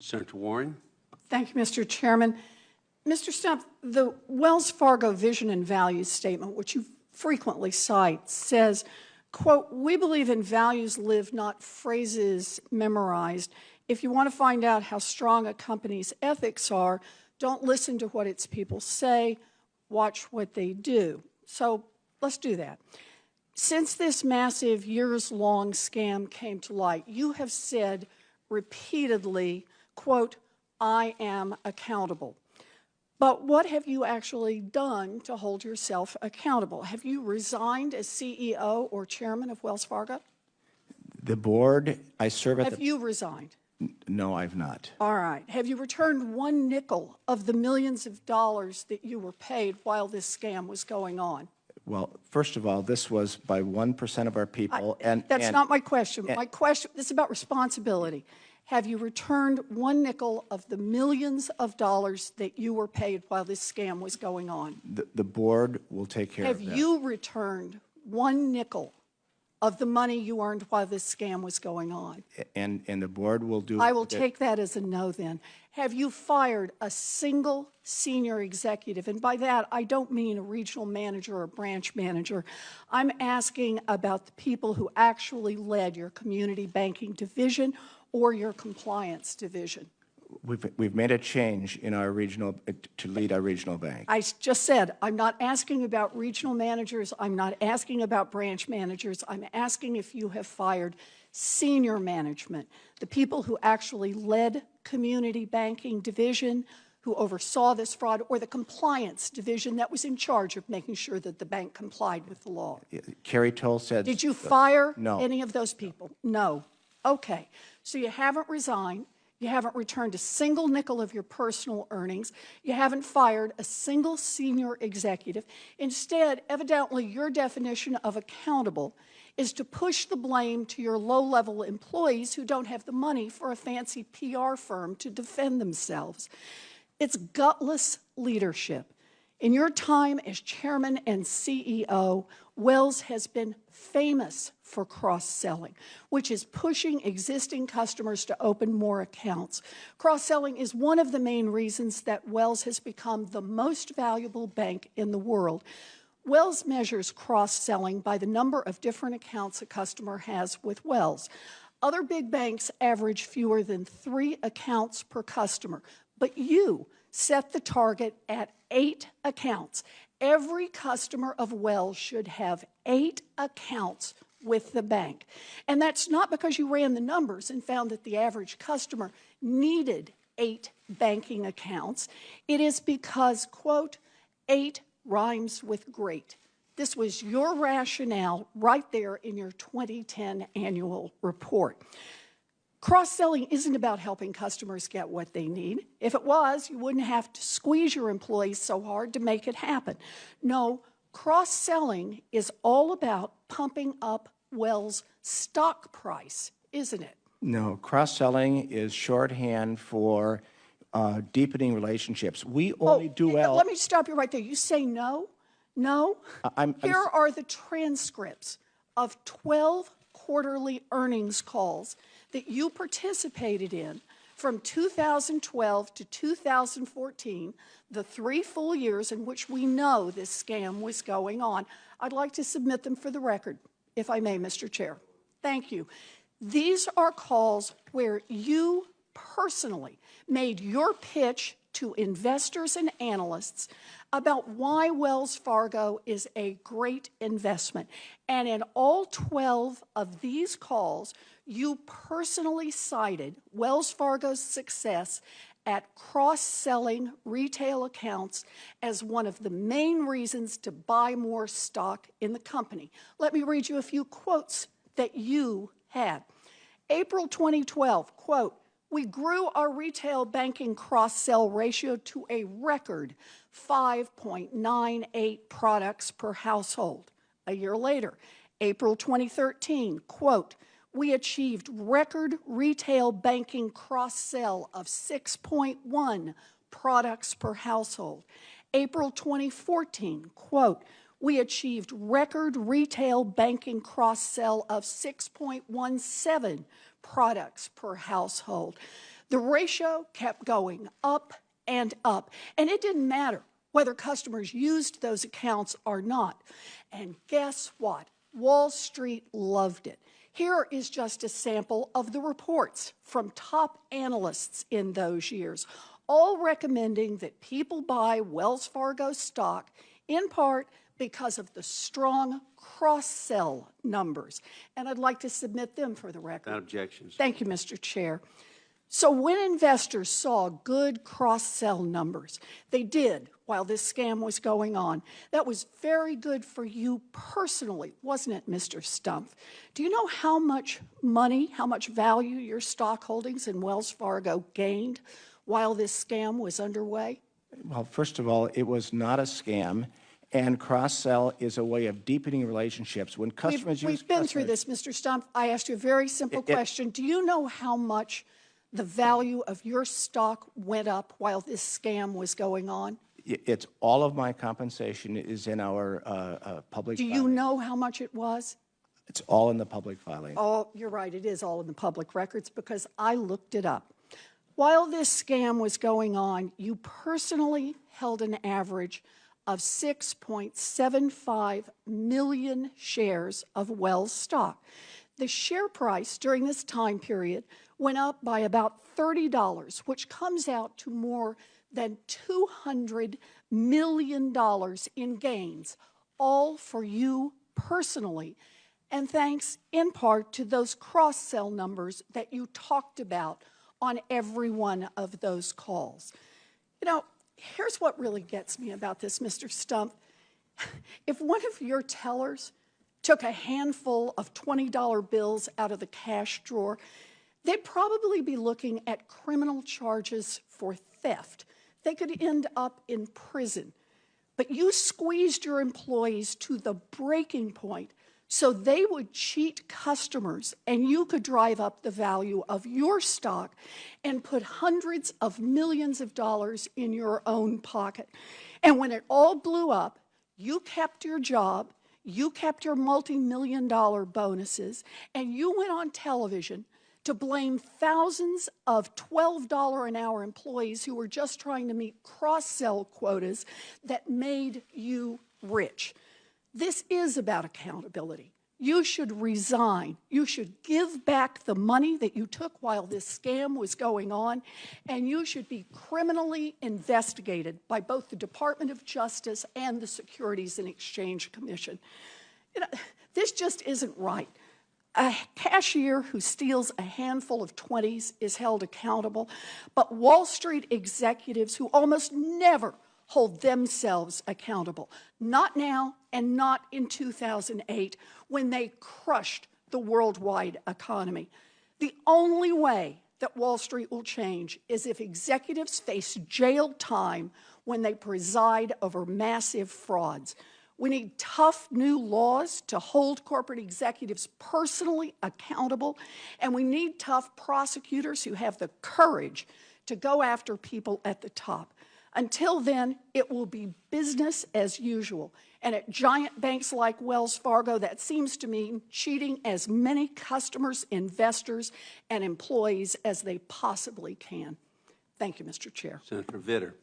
Senator Warren. Thank you, Mr. Chairman. Mr. Stump, the Wells Fargo Vision and Values Statement, which you frequently cite, says, quote, "We believe in values lived, not phrases memorized. If you want to find out how strong a company's ethics are, don't listen to what its people say, watch what they do." So let's do that. Since this massive years-long scam came to light, you have said repeatedly, quote, "I am accountable." But what have you actually done to hold yourself accountable? Have you resigned as CEO or chairman of Wells Fargo? The board, I serve at Have you resigned? No, I've not. All right. Have you returned one nickel of the millions of dollars that you were paid while this scam was going on? Well, first of all, this was by 1% of our people. That's not my question. My question, this is about responsibility. Have you returned one nickel of the millions of dollars that you were paid while this scam was going on? The board will take care of that. Have you returned one nickel of the money you earned while this scam was going on? And the board will do... I will take that as a no then. Have you fired a single senior executive? And by that, I don't mean a regional manager or a branch manager. I'm asking about the people who actually led your community banking division or your compliance division. We've made a change in our regional, to lead our regional bank. I just said, I'm not asking about regional managers. I'm not asking about branch managers. I'm asking if you have fired senior management, the people who actually led community banking division, who oversaw this fraud, or the compliance division that was in charge of making sure that the bank complied with the law. Carrie Toll said... Did you fire no. any of those people? No. Okay. So you haven't resigned. You haven't returned a single nickel of your personal earnings. You haven't fired a single senior executive. Instead, evidently, your definition of accountable is to push the blame to your low-level employees who don't have the money for a fancy PR firm to defend themselves. It's gutless leadership. In your time as chairman and CEO, Wells has been famous for cross-selling, which is pushing existing customers to open more accounts. Cross-selling is one of the main reasons that Wells has become the most valuable bank in the world. Wells measures cross-selling by the number of different accounts a customer has with Wells. Other big banks average fewer than 3 accounts per customer, but you set the target at 8 accounts. Every customer of Wells should have 8 accounts with the bank. And that's not because you ran the numbers and found that the average customer needed 8 banking accounts. It is because, quote, 8 rhymes with great. This was your rationale right there in your 2010 annual report. Cross-selling isn't about helping customers get what they need. If it was, you wouldn't have to squeeze your employees so hard to make it happen. No, cross-selling is all about pumping up Wells' stock price, isn't it? No, cross-selling is shorthand for deepening relationships. We only do well... Let me stop you right there. You say no? No? Here are the transcripts of 12 quarterly earnings calls that you participated in from 2012 to 2014, the 3 full years in which we know this scam was going on. I'd like to submit them for the record, if I may, Mr. Chair. Thank you. These are calls where you personally made your pitch to investors and analysts about why Wells Fargo is a great investment. And in all 12 of these calls, you personally cited Wells Fargo's success at cross-selling retail accounts as one of the main reasons to buy more stock in the company. Let me read you a few quotes that you had. April 2012, quote, "We grew our retail banking cross-sell ratio to a record 5.98 products per household." A year later, April 2013, quote, "We achieved record retail banking cross-sell of 6.1 products per household." April 2014, quote, "We achieved record retail banking cross-sell of 6.17 products per household." The ratio kept going up and up, and it didn't matter whether customers used those accounts or not. And guess what? Wall Street loved it. Here is just a sample of the reports from top analysts in those years, all recommending that people buy Wells Fargo stock in part because of the strong cross-sell numbers. And I'd like to submit them for the record. Without objections. Thank you, Mr. Chair. So when investors saw good cross-sell numbers, they did while this scam was going on. That was very good for you personally, wasn't it, Mr. Stumpf? Do you know how much money, how much value your stock holdings in Wells Fargo gained while this scam was underway? Well, first of all, it was not a scam, and cross-sell is a way of deepening relationships. When customers We've been through this, Mr. Stumpf. I asked you a very simple question. Do you know how much the value of your stock went up while this scam was going on? It's all of my compensation is in our public Do filing. you know how much it was? It's all in the public filing. Oh, you're right. It is all in the public records because I looked it up. While this scam was going on, you personally held an average of 6.75 million shares of Wells stock. The share price during this time period went up by about $30, which comes out to more than $200 million in gains, all for you personally, and thanks in part to those cross-sell numbers that you talked about on every one of those calls. You know, here's what really gets me about this, Mr. Stumpf. If one of your tellers took a handful of $20 bills out of the cash drawer, they'd probably be looking at criminal charges for theft. They could end up in prison. But you squeezed your employees to the breaking point so they would cheat customers and you could drive up the value of your stock and put hundreds of millions of dollars in your own pocket. And when it all blew up, you kept your job, you kept your multi-million-dollar bonuses, and you went on television to blame thousands of $12 an hour employees who were just trying to meet cross-sell quotas that made you rich. This is about accountability. You should resign. You should give back the money that you took while this scam was going on, and you should be criminally investigated by both the Department of Justice and the Securities and Exchange Commission. You know, this just isn't right. A cashier who steals a handful of 20s is held accountable, but Wall Street executives who almost never hold themselves accountable, not now and not in 2008 when they crushed the worldwide economy. The only way that Wall Street will change is if executives face jail time when they preside over massive frauds. We need tough new laws to hold corporate executives personally accountable, and we need tough prosecutors who have the courage to go after people at the top. Until then, it will be business as usual. And at giant banks like Wells Fargo, that seems to mean cheating as many customers, investors, and employees as they possibly can. Thank you, Mr. Chair. Senator Vitter.